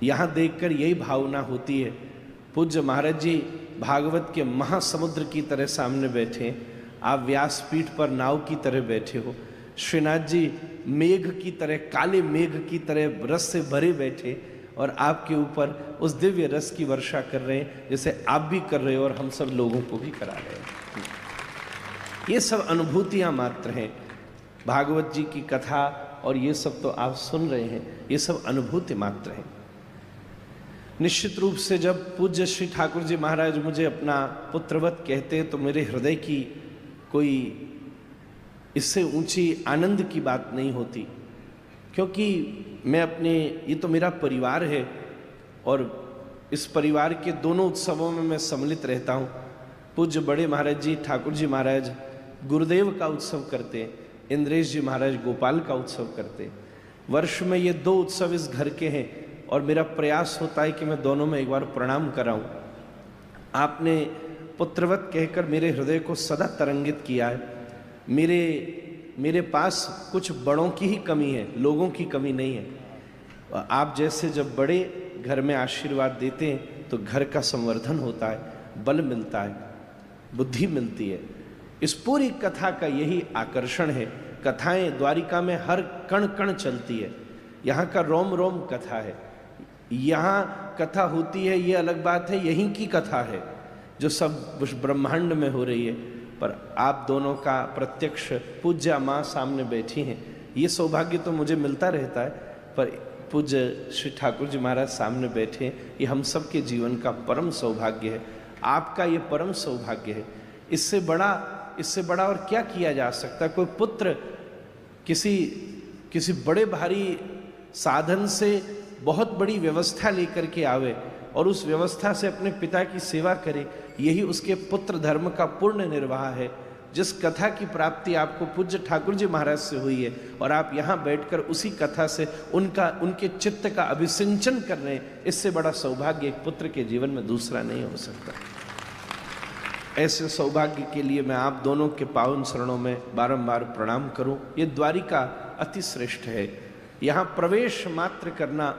यहाँ देखकर यही भावना होती है। पूज्य महाराज जी भागवत के महासमुद्र की तरह सामने बैठे, आप व्यासपीठ पर नाव की तरह बैठे हो। श्रीनाथ जी मेघ की तरह, काले मेघ की तरह रस से भरे बैठे और आपके ऊपर उस दिव्य रस की वर्षा कर रहे हैं, जैसे आप भी कर रहे हो और हम सब लोगों को भी करा रहे हैं। ये सब अनुभूतियां मात्र हैं। भागवत जी की कथा और ये सब तो आप सुन रहे हैं, ये सब अनुभूति मात्र हैं। निश्चित रूप से जब पूज्य श्री ठाकुर जी महाराज मुझे अपना पुत्रवत कहते तो मेरे हृदय की कोई इससे ऊंची आनंद की बात नहीं होती, क्योंकि मैं अपने, ये तो मेरा परिवार है और इस परिवार के दोनों उत्सवों में मैं सम्मिलित रहता हूँ। पूज्य बड़े महाराज जी ठाकुर जी महाराज गुरुदेव का उत्सव करते हैं, इंद्रेश जी महाराज गोपाल का उत्सव करते हैं। वर्ष में ये 2 उत्सव इस घर के हैं और मेरा प्रयास होता है कि मैं दोनों में एक बार प्रणाम कराऊं। आपने पुत्रवत कहकर मेरे हृदय को सदा तरंगित किया है। मेरे पास कुछ बड़ों की ही कमी है, लोगों की कमी नहीं है। आप जैसे जब बड़े घर में आशीर्वाद देते हैं तो घर का संवर्धन होता है, बल मिलता है, बुद्धि मिलती है। इस पूरी कथा का यही आकर्षण है। कथाएं द्वारिका में हर कण कण चलती है। यहाँ का रोम रोम कथा है। यहाँ कथा होती है ये अलग बात है, यहीं की कथा है जो सब ब्रह्मांड में हो रही है। पर आप दोनों का प्रत्यक्ष पूज्य माँ सामने बैठी हैं, ये सौभाग्य तो मुझे मिलता रहता है, पर पूज्य श्री ठाकुर जी महाराज सामने बैठे हैं, ये हम सब के जीवन का परम सौभाग्य है। आपका ये परम सौभाग्य है। इससे बड़ा और क्या किया जा सकता है? कोई पुत्र किसी बड़े भारी साधन से बहुत बड़ी व्यवस्था लेकर के आवे और उस व्यवस्था से अपने पिता की सेवा करे, यही उसके पुत्र धर्म का पूर्ण निर्वाह है। जिस कथा की प्राप्ति आपको पूज्य ठाकुर जी महाराज से हुई है और आप यहाँ बैठकर उसी कथा से उनके चित्त का अभिसिंचन कर रहे हैं, इससे बड़ा सौभाग्य एक पुत्र के जीवन में दूसरा नहीं हो सकता। ऐसे सौभाग्य के लिए मैं आप दोनों के पावन शरणों में बारंबार प्रणाम करूं। ये द्वारिका अति श्रेष्ठ है। यहाँ प्रवेश मात्र करना,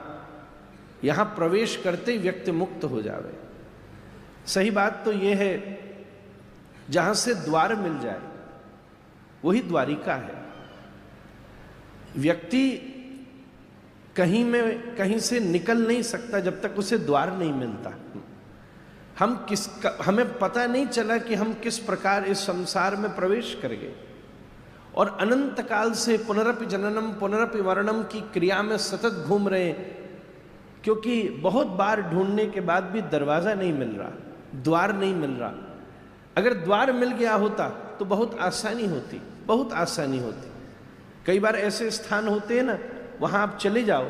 यहाँ प्रवेश करते ही व्यक्ति मुक्त हो जावे। सही बात तो ये है, जहां से द्वार मिल जाए वही द्वारिका है। व्यक्ति कहीं से निकल नहीं सकता जब तक उसे द्वार नहीं मिलता। हमें पता नहीं चला कि हम किस प्रकार इस संसार में प्रवेश कर गए और अनंत काल से पुनरपि जननम पुनरपि मरणम की क्रिया में सतत घूम रहे हैं, क्योंकि बहुत बार ढूंढने के बाद भी दरवाजा नहीं मिल रहा, द्वार नहीं मिल रहा। अगर द्वार मिल गया होता तो बहुत आसानी होती। कई बार ऐसे स्थान होते हैं ना, वहां आप चले जाओ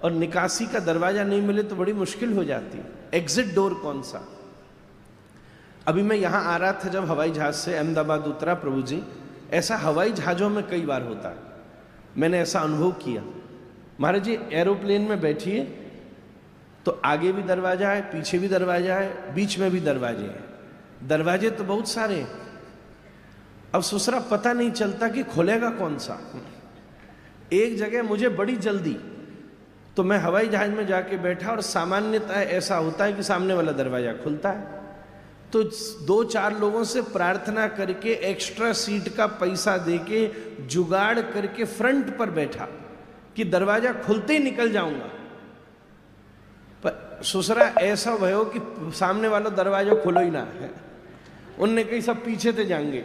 और निकासी का दरवाजा नहीं मिले तो बड़ी मुश्किल हो जाती है। एग्जिट डोर कौन सा? अभी मैं यहां आ रहा था जब हवाई जहाज से अहमदाबाद उतरा, प्रभु जी, ऐसा हवाई जहाजों में कई बार होता है, मैंने ऐसा अनुभव किया। महाराज जी एरोप्लेन में बैठिए तो आगे भी दरवाजा है, पीछे भी दरवाजा है, बीच में भी दरवाजे हैं। दरवाजे तो बहुत सारे हैं, अब सुसरा पता नहीं चलता कि खुलेगा कौन सा। एक जगह मुझे बड़ी जल्दी, तो मैं हवाई जहाज में जाके बैठा और सामान्यतः ऐसा होता है कि सामने वाला दरवाजा खुलता है, तो 2-4 लोगों से प्रार्थना करके एक्स्ट्रा सीट का पैसा देके जुगाड़ करके फ्रंट पर बैठा कि दरवाजा खुलते ही निकल जाऊंगा। पर सुसरा ऐसा भयो कि सामने वाला दरवाजा खुलो ही ना है। उनने कही सब पीछे से जाएंगे,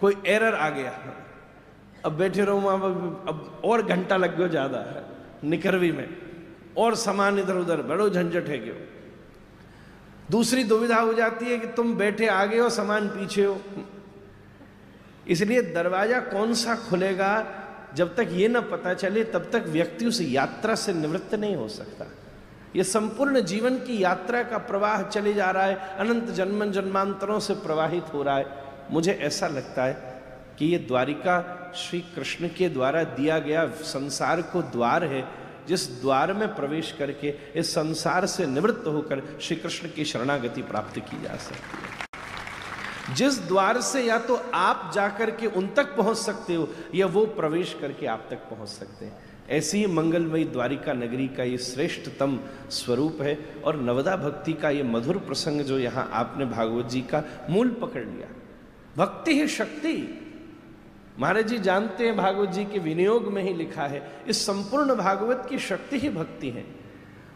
कोई एरर आ गया, अब बैठे रहो वहां, अब और घंटा लग गया ज्यादा है निकरवी में, और सामान इधर उधर, बड़ो झंझट है। क्यों? दूसरी दुविधा हो जाती है कि तुम बैठे आगे हो, सामान पीछे हो। इसलिए दरवाजा कौन सा खुलेगा जब तक ये ना पता चले तब तक व्यक्ति उस यात्रा से निवृत्त नहीं हो सकता। ये संपूर्ण जीवन की यात्रा का प्रवाह चले जा रहा है, अनंत जन्म जन्मांतरों से प्रवाहित हो रहा है। मुझे ऐसा लगता है कि ये द्वारिका श्री कृष्ण के द्वारा दिया गया संसार को द्वार है, जिस द्वार में प्रवेश करके इस संसार से निवृत्त होकर श्री कृष्ण की शरणागति प्राप्त की जा सकती है। जिस द्वार से या तो आप जाकर के उन तक पहुंच सकते हो या वो प्रवेश करके आप तक पहुंच सकते हैं। ऐसी ही मंगलमयी द्वारिका नगरी का ये श्रेष्ठतम स्वरूप है। और नवदा भक्ति का ये मधुर प्रसंग जो यहाँ आपने भागवत जी का मूल पकड़ लिया, भक्ति है शक्ति। महाराज जी जानते हैं, भागवत जी के विनियोग में ही लिखा है, इस संपूर्ण भागवत की शक्ति ही भक्ति है।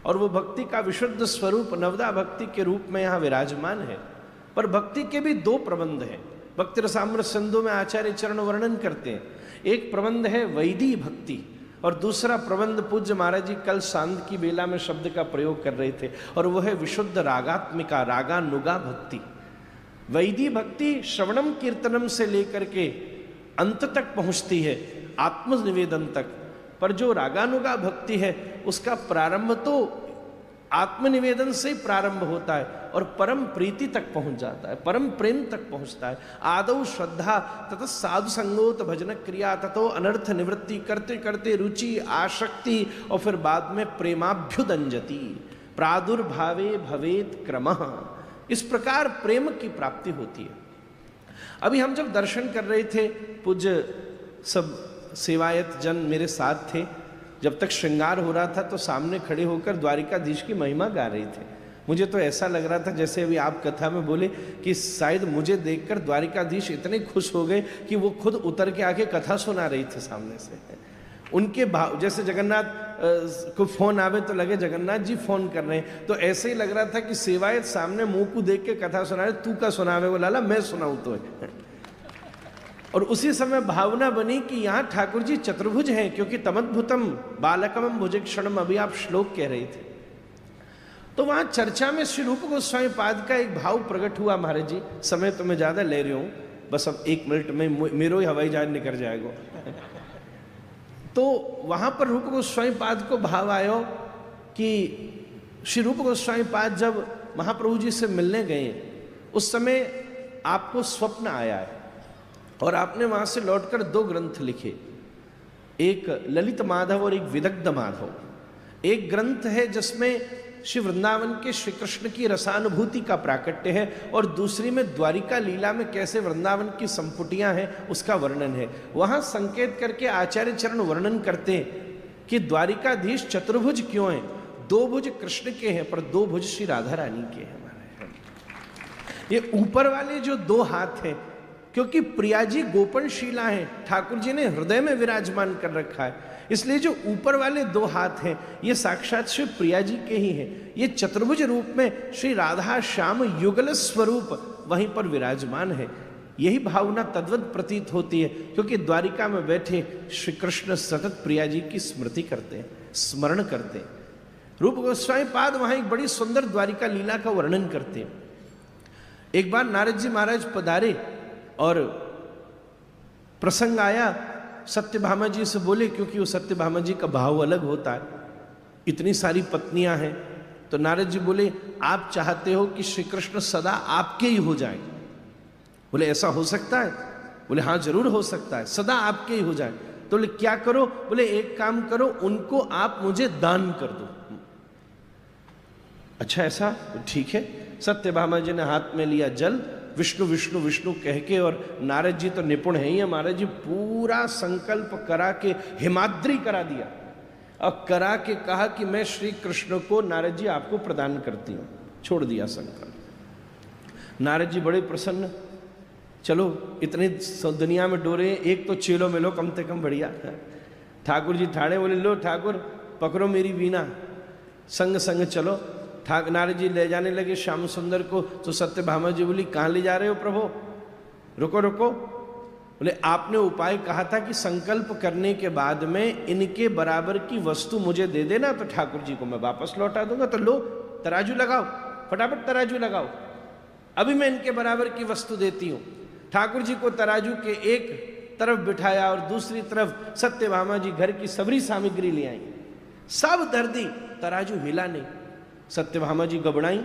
और वो भक्ति का विशुद्ध स्वरूप नवदा भक्ति के रूप में यहाँ विराजमान है। पर भक्ति के भी 2 प्रबंध हैं। भक्ति रसामृत सिंधु में आचार्य चरण वर्णन करते हैं। एक प्रबंध है वैदी भक्ति और दूसरा प्रबंध पूज्य महाराज जी कल सांझ की बेला में शब्द का प्रयोग कर रहे थे, और वो है विशुद्ध रागात्मिका, रागानुगा भक्ति। वैदी भक्ति श्रवणम कीर्तनम से लेकर के अंत तक पहुंचती है, आत्मनिवेदन तक। पर जो रागानुगा भक्ति है उसका प्रारंभ तो आत्मनिवेदन से प्रारंभ होता है और परम प्रीति तक पहुंच जाता है, परम प्रेम तक पहुंचता है। आदौ श्रद्धा ततः साधु संगोत भजन क्रिया ततो अनर्थ निवृत्ति, करते करते रुचि आसक्ति और फिर बाद में प्रेमाभ्युदंजति, प्रादुर्भावे भवेत क्रमः। इस प्रकार प्रेम की प्राप्ति होती है। अभी हम जब दर्शन कर रहे थे, पूज्य सब सेवायत जन मेरे साथ थे, जब तक श्रृंगार हो रहा था तो सामने खड़े होकर द्वारिकाधीश की महिमा गा रहे थे। मुझे तो ऐसा लग रहा था जैसे अभी आप कथा में बोले कि शायद मुझे देखकर द्वारिकाधीश इतने खुश हो गए कि वो खुद उतर के आके कथा सुना रही थे सामने से। उनके भाव, जैसे जगन्नाथ को फोन आवे तो लगे जगन्नाथ जी फोन कर रहे हैं, तो ऐसे ही लग रहा था कि सेवायत सामने मुंह को देख के कथा सुना रहे, तू का सुनावे वो लाला, मैं सुनाऊं तो। और उसी समय भावना बनी कि यहाँ ठाकुर जी चतुर्भुज हैं, क्योंकि तमद्भुतम बालकम भुजक्षणम अभी आप श्लोक कह रहे थे। तो वहां चर्चा में श्री रूप गोस्वामी पाद का एक भाव प्रकट हुआ। महाराज जी, समय तो मैं ज्यादा ले रही हूं, बस अब 1 मिनट में मेरो ही हवाई जहाज निकल जाएगा। तो वहां पर रूप गोस्वामी पाद को भाव आयो कि श्री रूप गोस्वामी पाद जब महाप्रभु जी से मिलने गए, उस समय आपको स्वप्न आया है और आपने वहां से लौटकर 2 ग्रंथ लिखे, एक ललित माधव और एक विदग्ध माधव। एक ग्रंथ है जिसमें श्री वृंदावन के श्री कृष्ण की रसानुभूति का प्राकट्य है, और दूसरी में द्वारिका लीला में कैसे वृंदावन की संपुटियां हैं उसका वर्णन है। वहां संकेत करके आचार्य चरण वर्णन करते हैं कि द्वारिकाधीश चतुर्भुज क्यों हैं। 2 भुज कृष्ण के हैं पर 2 भुज श्री राधा रानी के हैं। हमारे ये ऊपर वाले जो 2 हाथ हैं, क्योंकि प्रिया जी गोपनशीला हैं, ठाकुर जी ने हृदय में विराजमान कर रखा है, इसलिए जो ऊपर वाले 2 हाथ हैं ये साक्षात श्री प्रिया जी के ही हैं। ये चतुर्भुज रूप में श्री राधा श्याम युगल स्वरूप वहीं पर विराजमान है। यही भावना तद्वत प्रतीत होती है, क्योंकि द्वारिका में बैठे श्री कृष्ण सतत प्रिया जी की स्मृति करते हैं, स्मरण करते हैं। रूप गोस्वामी पाद वहां एक बड़ी सुंदर द्वारिका लीला का वर्णन करते हैं। एक बार नारद जी महाराज पधारे और प्रसंग आया, सत्यभामा जी से बोले, क्योंकि वो सत्यभामा जी का भाव अलग होता है, इतनी सारी पत्नियां हैं, तो नारद जी बोले आप चाहते हो कि श्री कृष्ण सदा आपके ही हो जाए? बोले ऐसा हो सकता है? बोले हाँ जरूर हो सकता है, सदा आपके ही हो जाए। तो बोले क्या करो? बोले एक काम करो, उनको आप मुझे दान कर दो। अच्छा ऐसा? ठीक है। सत्यभामा जी ने हाथ में लिया जल, विष्णु विष्णु विष्णु कह के, और नारद जी तो निपुण है ही है, महाराज जी पूरा संकल्प करा के हिमाद्री करा दिया और करा के कहा कि मैं श्री कृष्ण को नारद जी आपको प्रदान करती हूं। छोड़ दिया संकल्प। नारद जी बड़े प्रसन्न, चलो इतनी दुनिया में डोरे, एक तो चेलो मिलो कम से कम बढ़िया। ठाकुर जी ठाड़े, बोले लो ठाकुर पकड़ो मेरी वीणा, संग संग चलो। नारद जी ले जाने लगे श्याम सुंदर को, तो सत्यभामा जी बोली कहाँ ले जा रहे हो प्रभु? रुको रुको। बोले आपने उपाय कहा था कि संकल्प करने के बाद में इनके बराबर की वस्तु मुझे दे देना, तो ठाकुर जी को मैं वापस लौटा दूंगा। तो लो तराजू लगाओ, फटाफट तराजू लगाओ, अभी मैं इनके बराबर की वस्तु देती हूं। ठाकुर जी को तराजू के एक तरफ बिठाया और दूसरी तरफ सत्यभामा जी घर की सबरी सामग्री ले आई, सब धर दी, तराजू हिला नहीं। सत्यभामा जी घबराई।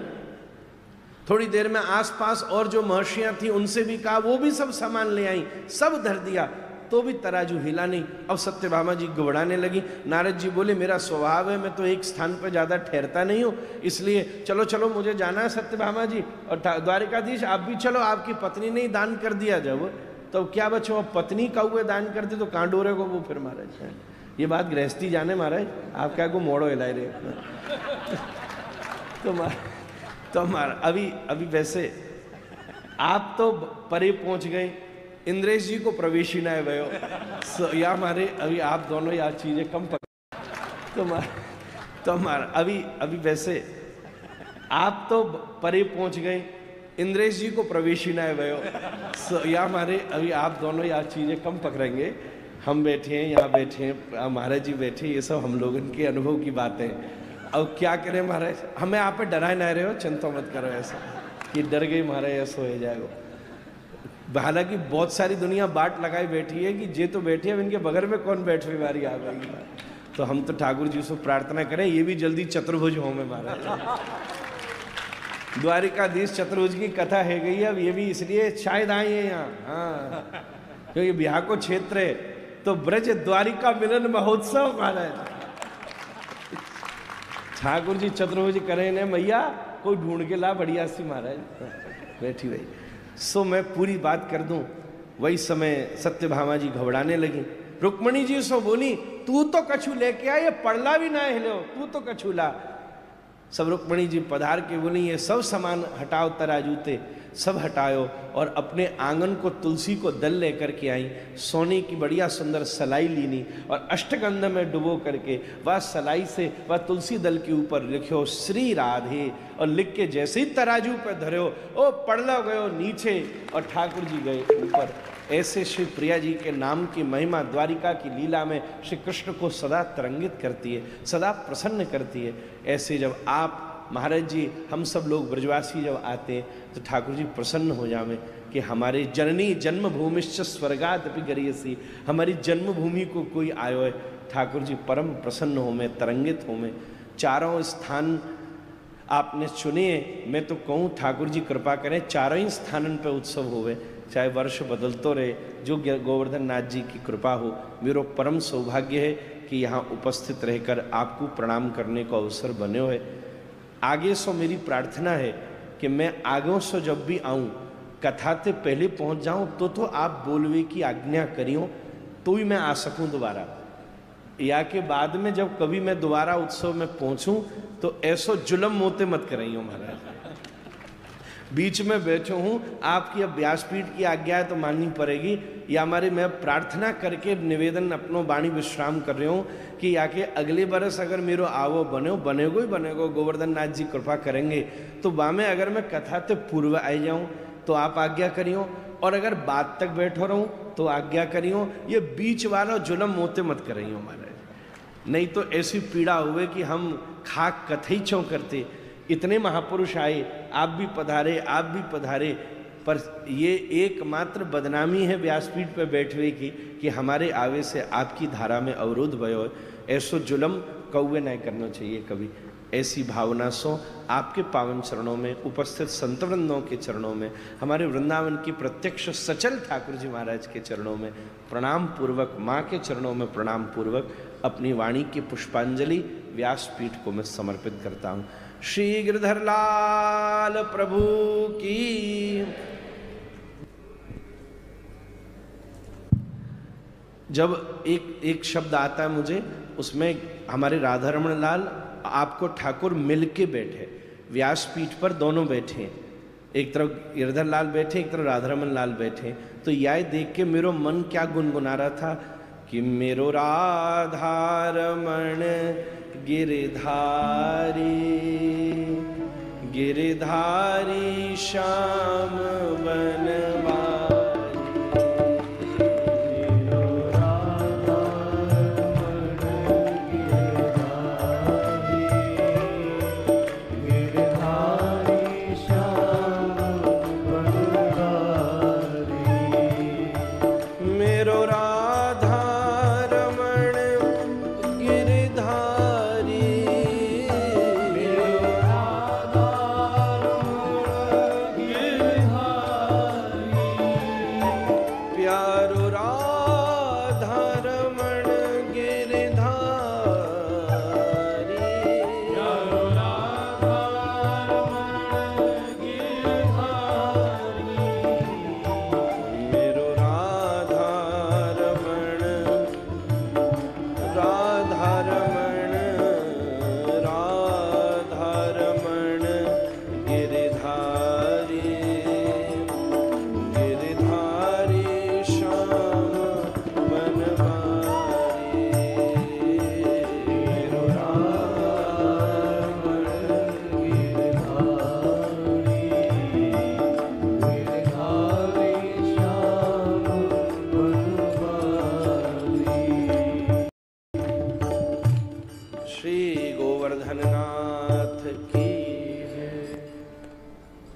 थोड़ी देर में आसपास और जो महर्षियां थी उनसे भी कहा, वो भी सब सामान ले आई, सब धर दिया, तो भी तराजू हिला नहीं। अब सत्यभामा जी घबराने लगी। नारद जी बोले मेरा स्वभाव है, मैं तो एक स्थान पर ज्यादा ठहरता नहीं हूं, इसलिए चलो चलो मुझे जाना है सत्यभामा जी, और द्वारिकाधीश आप भी चलो, आपकी पत्नी ने ही दान कर दिया जब, तो क्या बच्चों पत्नी का हुए दान करते तो कहाँ डोरे को वो फिर महाराज। ये बात गृहस्थी जाने महाराज, आप क्या को मोड़ो हिलाए रहे। तो अभी वैसे आप तो परे पहुंच गए, इंद्रेश जी को प्रवेश ही ना भयो, या हमारे अभी आप दोनों यार चीजें कम तो अभी वैसे आप तो परे पहुंच गए, इंद्रेश जी को प्रवेश ही ना भयो, या हमारे अभी आप दोनों यार चीजें कम पकड़ेंगे। हम बैठे हैं, यहाँ बैठे हैं, महाराज जी बैठे, ये सब हम लोगों के अनुभव की बातें। अब क्या करें महाराज, हमें आप पे डराए ना रहे हो, चिंता मत करो ऐसा कि डर गई महाराज ऐसा हो जाएगा। हालांकि बहुत सारी दुनिया बाट लगाई बैठी है कि जे तो बैठी है, इनके बगल में कौन बैठ हुई बारी आ गई। तो हम तो ठाकुर जी से प्रार्थना करें ये भी जल्दी चतुर्भुज हो में महाराज। द्वारिकाधीश चतुर्भुज की कथा है गई, अब ये भी इसलिए शायद आई है यहाँ। हाँ, क्योंकि बिहार को क्षेत्र है तो ब्रज द्वारिका मिलन महोत्सव महाराज। ठाकुर जी चतुर्भुज करें ने मैया कोई ढूंढ के ला बढ़िया सी महाराज बैठी भाई। सो मैं पूरी बात कर दूं। वही समय सत्यभामा जी घबराने लगी। रुक्मणी जी सो बोली तू तो कछु लेके आ, ये पड़ला भी ना हिलो, तू तो कछु ला। सब रुक्मणी जी पधार के बोली ये सब सामान हटाओ, तराजूते सब हटाओ, और अपने आंगन को तुलसी को दल लेकर के आई। सोने की बढ़िया सुंदर सलाई लीनी और अष्टगंध में डुबो करके वह सलाई से वह तुलसी दल के ऊपर लिखो श्री राधे, और लिख के जैसे ही तराजू पर धरो ओ पड़ला गयो नीचे और ठाकुर जी गए ऊपर। ऐसे श्री प्रिया जी के नाम की महिमा द्वारिका की लीला में श्री कृष्ण को सदा तरंगित करती है, सदा प्रसन्न करती है। ऐसे जब आप महाराज जी हम सब लोग ब्रजवासी जब आते हैं तो ठाकुर जी प्रसन्न हो जावे कि हमारे जननी जन्मभूमिश्च स्वर्गादपि गरीयसी, हमारी जन्मभूमि को कोई आयो है। ठाकुर जी परम प्रसन्न हो में, तरंगित हो में। चारों स्थान आपने चुने, मैं तो कहूँ ठाकुर जी कृपा करें चारों ही स्थानन पर उत्सव होवे, चाहे वर्ष बदलतो रहे, जो गोवर्धन नाथ जी की कृपा हो। मेरा परम सौभाग्य है कि यहाँ उपस्थित रहकर आपको प्रणाम करने को अवसर बने हुए। आगे सो मेरी प्रार्थना है कि मैं आगे सो जब भी आऊँ कथा से पहले पहुँच जाऊँ तो आप बोलवे की आज्ञा करियो तो ही मैं आ सकूँ दोबारा, या के बाद में जब कभी मैं दोबारा उत्सव में पहुँचूँ तो ऐसो जुलम मोते मत कराइयो महाराज। बीच में बैठे हूँ, आपकी अब व्यासपीठ की आज्ञा है तो माननी पड़ेगी, या हमारे मैं प्रार्थना करके निवेदन अपनो वाणी विश्राम कर रहे हूँ कि आके अगले बरस अगर मेरो आवो बनेगो ही बनेगो, गोवर्धन नाथ जी कृपा करेंगे तो वहाँ में अगर मैं कथा से पूर्व आ जाऊँ तो आप आज्ञा करियो, और अगर बात तक बैठो रहूँ तो आज्ञा करियो। ये बीच वाला जुलम मोते मत करियो महाराज, नहीं तो ऐसी पीड़ा हुए कि हम खाक कथई चौं करते। इतने महापुरुष आए, आप भी पधारे, पर ये एकमात्र बदनामी है व्यासपीठ पर बैठने की कि हमारे आवे से आपकी धारा में अवरोध भयो। ऐसो जुलम कौवे नहीं करना चाहिए कभी। ऐसी भावना सो आपके पावन चरणों में, उपस्थित संतवृंदों के चरणों में, हमारे वृंदावन की प्रत्यक्ष सचल ठाकुर जी महाराज के चरणों में प्रणाम पूर्वक, माँ के चरणों में प्रणाम पूर्वक अपनी वाणी की पुष्पांजलि व्यासपीठ को मैं समर्पित करता हूँ। श्री गिरधर लाल प्रभु की। जब एक शब्द आता है मुझे, उसमें हमारे राधा रमण लाल आपको ठाकुर मिल के बैठे, व्यासपीठ पर दोनों बैठे, एक तरफ गिरधर लाल बैठे, एक तरफ राधा रमण लाल बैठे। तो यह देख के मेरो मन क्या गुनगुना रहा था कि मेरो राधा रमण गिरधारी श्याम बनवारी।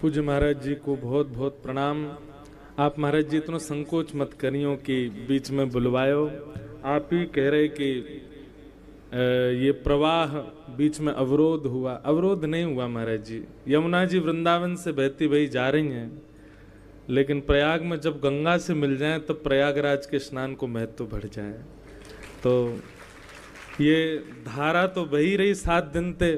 पूज्य महाराज जी को बहुत बहुत प्रणाम। आप महाराज जी इतना संकोच मत करियो कि बीच में बुलवायो। आप ही कह रहे कि ये प्रवाह बीच में अवरोध हुआ। अवरोध नहीं हुआ महाराज जी, यमुना जी वृंदावन से बहती बही जा रही हैं, लेकिन प्रयाग में जब गंगा से मिल जाए तो प्रयागराज के स्नान को महत्व बढ़ जाए। तो ये धारा तो बही रही 7 दिन ते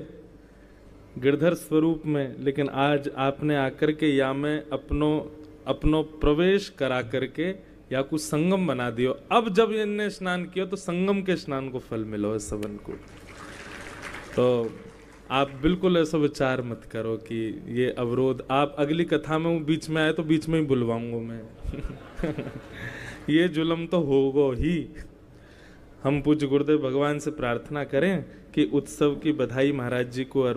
गिरधर स्वरूप में, लेकिन आज आपने आकर के या में अपनो प्रवेश करा करके या कुछ संगम बना दियो। अब जब इनने स्नान किया तो संगम के स्नान को फल मिलो है सबन को। तो आप बिल्कुल ऐसा विचार मत करो कि ये अवरोध, आप अगली कथा में वो बीच में आए तो बीच में ही बुलवाऊंगा मैं। ये जुल्म तो होगा ही। हम पूज्य गुरुदेव भगवान से प्रार्थना करें कि उत्सव की बधाई महाराज जी को